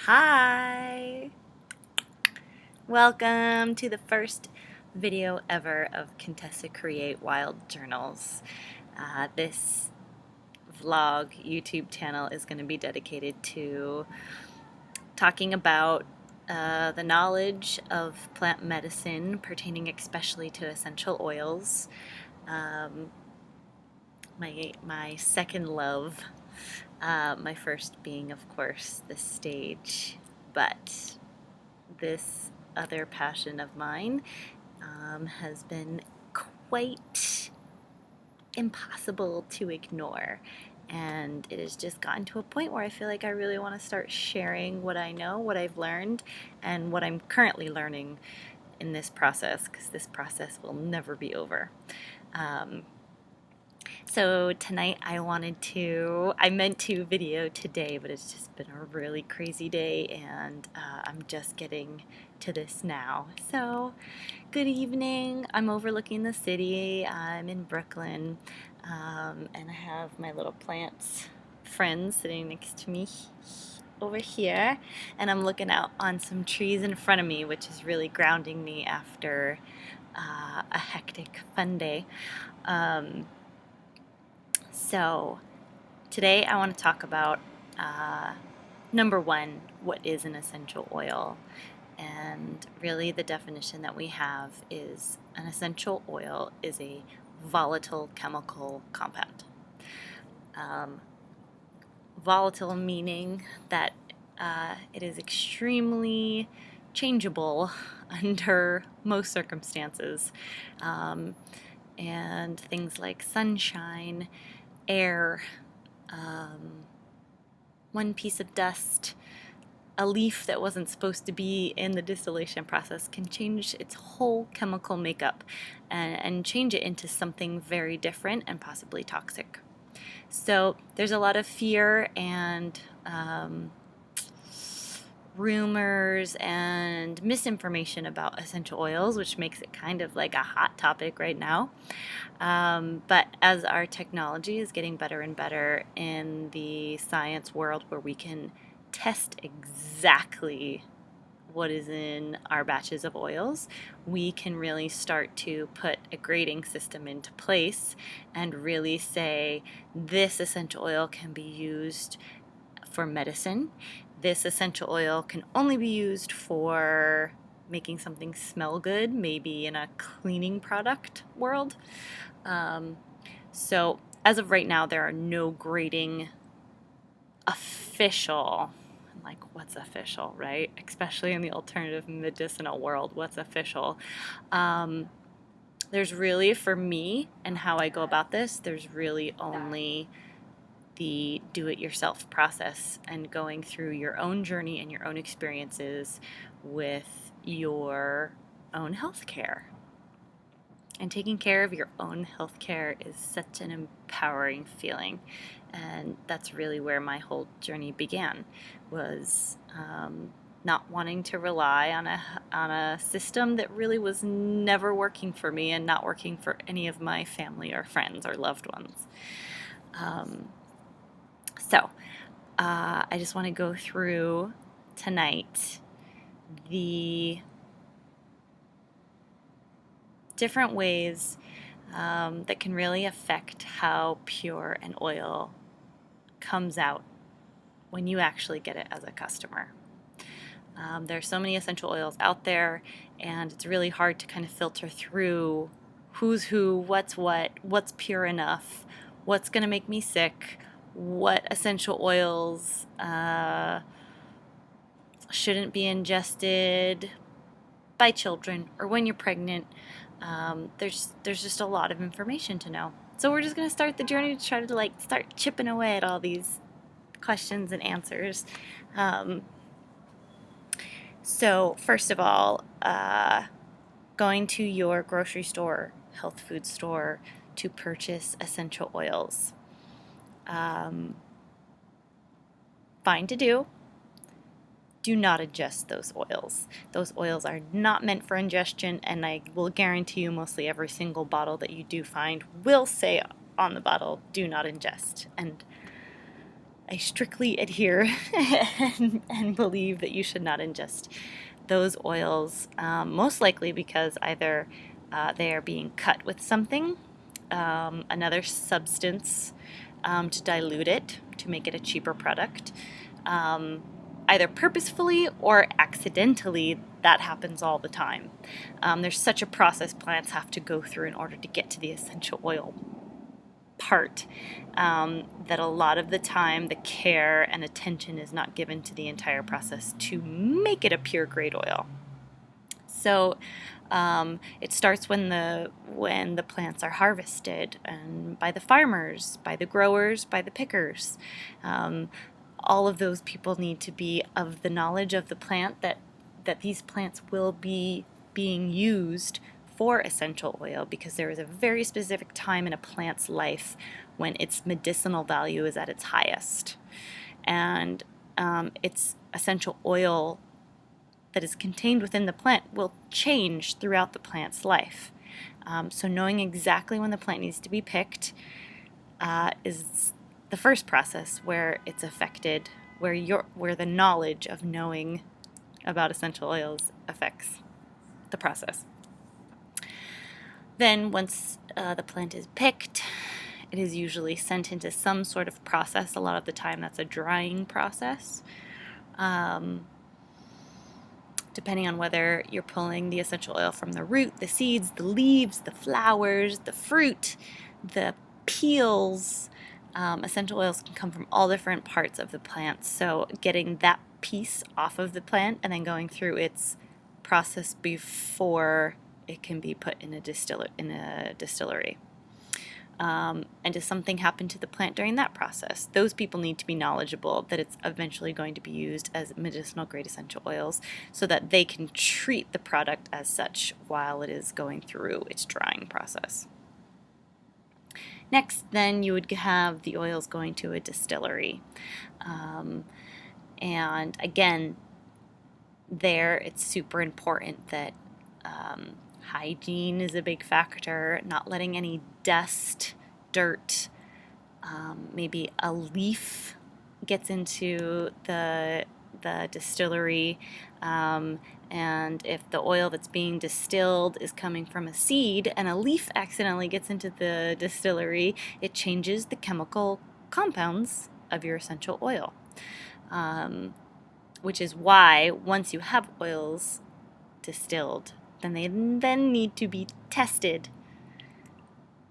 Hi! Welcome to the first video ever of Contessa Create Wild Journals. This vlog YouTube channel is going to be dedicated to talking about the knowledge of plant medicine pertaining especially to essential oils. My second love, my first being, of course, the stage, but this other passion of mine has been quite impossible to ignore. And it has just gotten to a point where I feel like I really want to start sharing what I know, what I've learned, and what I'm currently learning in this process, because this process will never be over. So tonight I meant to video today, but it's just been a really crazy day, and I'm just getting to this now. So good evening. I'm overlooking the city. I'm in Brooklyn, and I have my little plants friends sitting next to me over here, and I'm looking out on some trees in front of me, which is really grounding me after a hectic fun day. So today I want to talk about number one, what is an essential oil? And really the definition that we have is an essential oil is a volatile chemical compound. Volatile meaning that it is extremely changeable under most circumstances. And things like sunshine, air, one piece of dust, a leaf that wasn't supposed to be in the distillation process can change its whole chemical makeup and change it into something very different and possibly toxic. So there's a lot of fear and rumors and misinformation about essential oils, which makes it kind of like a hot topic right now. But as our technology is getting better and better in the science world, where we can test exactly what is in our batches of oils, we can really start to put a grading system into place and really say this essential oil can be used for medicine. This essential oil can only be used for making something smell good, maybe in a cleaning product world. So as of right now, there are no grading official, like what's official, right? Especially in the alternative medicinal world, what's official? There's really, for me and how I go about this, there's really only the do-it-yourself process and going through your own journey and your own experiences with your own health care. And taking care of your own health care is such an empowering feeling. And that's really where my whole journey began, was not wanting to rely on a system that really was never working for me and not working for any of my family or friends or loved ones. So I just want to go through tonight the different ways that can really affect how pure an oil comes out when you actually get it as a customer. There are so many essential oils out there, and it's really hard to kind of filter through who's who, what's pure enough, what's going to make me sick, what essential oils shouldn't be ingested by children or when you're pregnant. There's just a lot of information to know. So we're just going to start the journey to try to start chipping away at all these questions and answers. So first of all, going to your grocery store, health food store to purchase essential oils. Fine to do. Do not ingest those oils. Those oils are not meant for ingestion, and I will guarantee you mostly every single bottle that you do find will say on the bottle, do not ingest. And I strictly adhere and believe that you should not ingest those oils, most likely because either they are being cut with something, another substance to dilute it, to make it a cheaper product, um, either purposefully or accidentally. That happens all the time. There's such a process plants have to go through in order to get to the essential oil part, that a lot of the time the care and attention is not given to the entire process to make it a pure grade oil. So it starts when the plants are harvested, and by the farmers, by the growers, by the pickers. All of those people need to be of the knowledge of the plant, that these plants will be being used for essential oil, because there is a very specific time in a plant's life when its medicinal value is at its highest. And its essential oil that is contained within the plant will change throughout the plant's life. So knowing exactly when the plant needs to be picked is the first process where it's affected, where the knowledge of knowing about essential oils affects the process. Then once the plant is picked, it is usually sent into some sort of process. A lot of the time that's a drying process. Depending on whether you're pulling the essential oil from the root, the seeds, the leaves, the flowers, the fruit, the peels. Essential oils can come from all different parts of the plant. So getting that piece off of the plant and then going through its process before it can be put in a distillery. And does something happen to the plant during that process? Those people need to be knowledgeable that it's eventually going to be used as medicinal grade essential oils, so that they can treat the product as such while it is going through its drying process. Next, then, you would have the oils going to a distillery. And again, there it's super important that hygiene is a big factor, not letting any dust, dirt, maybe a leaf gets into the distillery, and if the oil that's being distilled is coming from a seed and a leaf accidentally gets into the distillery, it changes the chemical compounds of your essential oil, which is why once you have oils distilled, then they then need to be tested,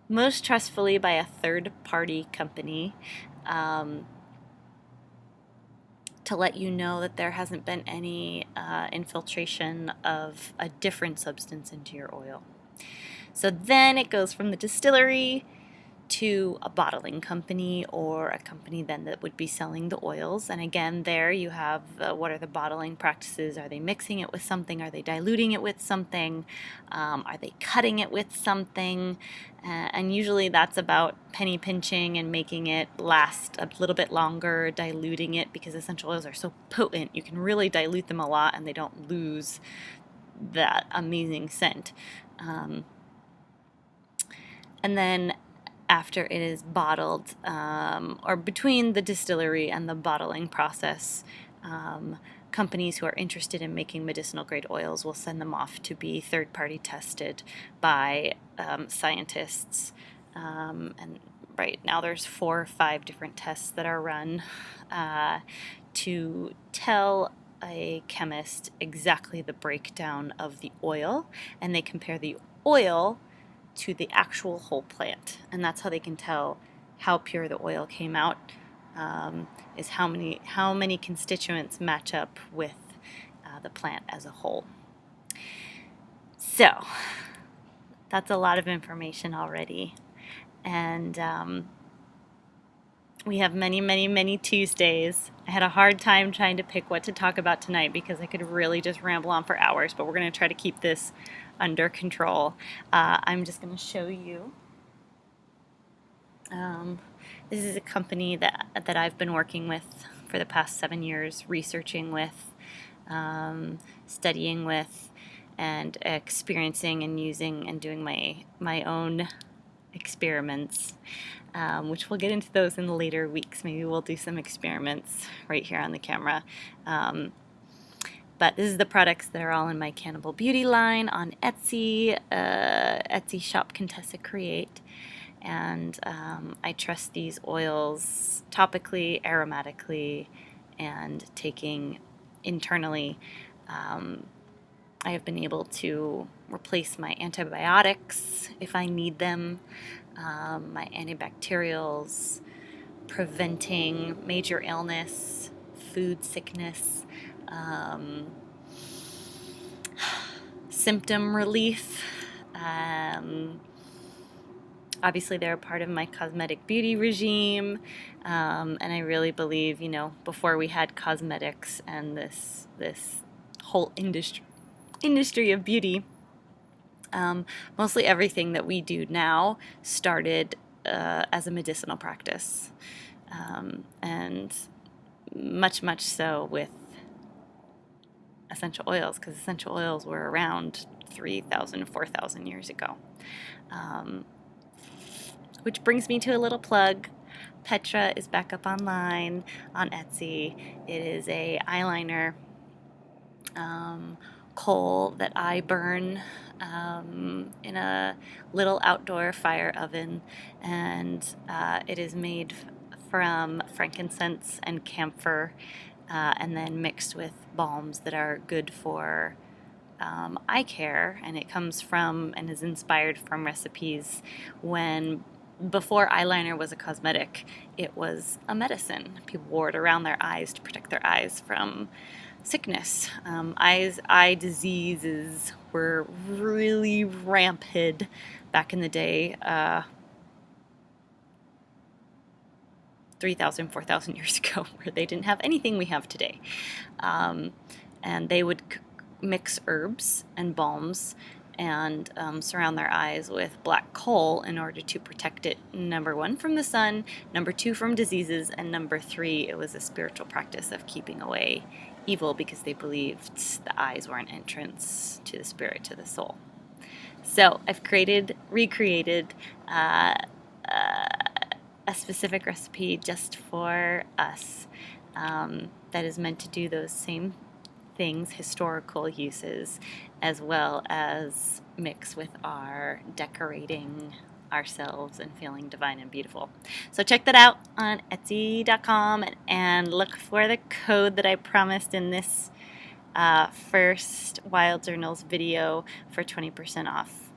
most trustfully by a third-party company, to let you know that there hasn't been any infiltration of a different substance into your oil. So then it goes from the distillery to a bottling company, or a company then that would be selling the oils. And again, there you have what are the bottling practices? Are they mixing it with something? Are they diluting it with something? Are they cutting it with something? And usually that's about penny pinching and making it last a little bit longer, diluting it, because essential oils are so potent. You can really dilute them a lot and they don't lose that amazing scent. And then after it is bottled, or between the distillery and the bottling process, companies who are interested in making medicinal grade oils will send them off to be third-party tested by scientists. And right now there's 4 or 5 different tests that are run to tell a chemist exactly the breakdown of the oil, and they compare the oil to the actual whole plant, and that's how they can tell how pure the oil came out, is how many constituents match up with the plant as a whole. So that's a lot of information already, and we have many Tuesdays. I had a hard time trying to pick what to talk about tonight because I could really just ramble on for hours, but we're going to try to keep this under control. I'm just going to show you. This is a company that I've been working with for the past 7 years, researching with, studying with, and experiencing and using and doing my own experiments. which we'll get into those in the later weeks. Maybe we'll do some experiments right here on the camera. But this is the products that are all in my Cannibal Beauty line on Etsy, Etsy shop Contessa Create. And I trust these oils topically, aromatically, and taking internally. I have been able to replace my antibiotics if I need them, my antibacterials, preventing major illness, food sickness, symptom relief. Obviously, they're a part of my cosmetic beauty regime, and I really believe, before we had cosmetics and this whole industry of beauty, mostly everything that we do now started as a medicinal practice, and much so with essential oils, because essential oils were around 3,000, 4,000 years ago. Which brings me to a little plug. Petra is back up online on Etsy. It is a eyeliner coal that I burn in a little outdoor fire oven, and it is made from frankincense and camphor, and then mixed with balms that are good for eye care, and it comes from and is inspired from recipes before eyeliner was a cosmetic, it was a medicine. People wore it around their eyes to protect their eyes from sickness. Eye diseases were really rampant back in the day, 3,000, 4,000 years ago, where they didn't have anything we have today. And they would mix herbs and balms and surround their eyes with black coal in order to protect it, number one, from the sun, number two, from diseases, and number three, it was a spiritual practice of keeping away evil, because they believed the eyes were an entrance to the spirit, to the soul. So I've recreated a specific recipe just for us that is meant to do those same things, historical uses, as well as mix with our decorating ourselves and feeling divine and beautiful. So check that out on Etsy.com and look for the code that I promised in this first Wild Journals video for 20% off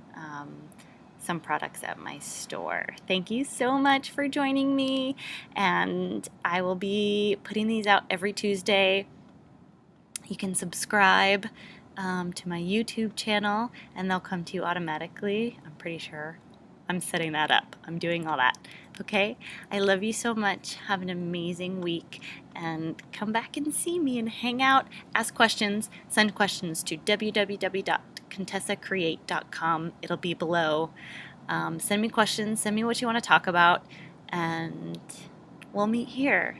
some products at my store. Thank you so much for joining me, and I will be putting these out every Tuesday. You can subscribe to my YouTube channel, and they'll come to you automatically. I'm pretty sure I'm setting that up. I'm doing all that. Okay? I love you so much. Have an amazing week, and come back and see me and hang out, ask questions, send questions to www.contessacreate.com. It'll be below. Send me questions, send me what you want to talk about, and we'll meet here.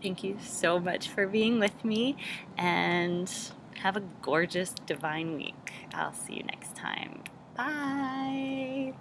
Thank you so much for being with me, and have a gorgeous, divine week. I'll see you next time. Bye.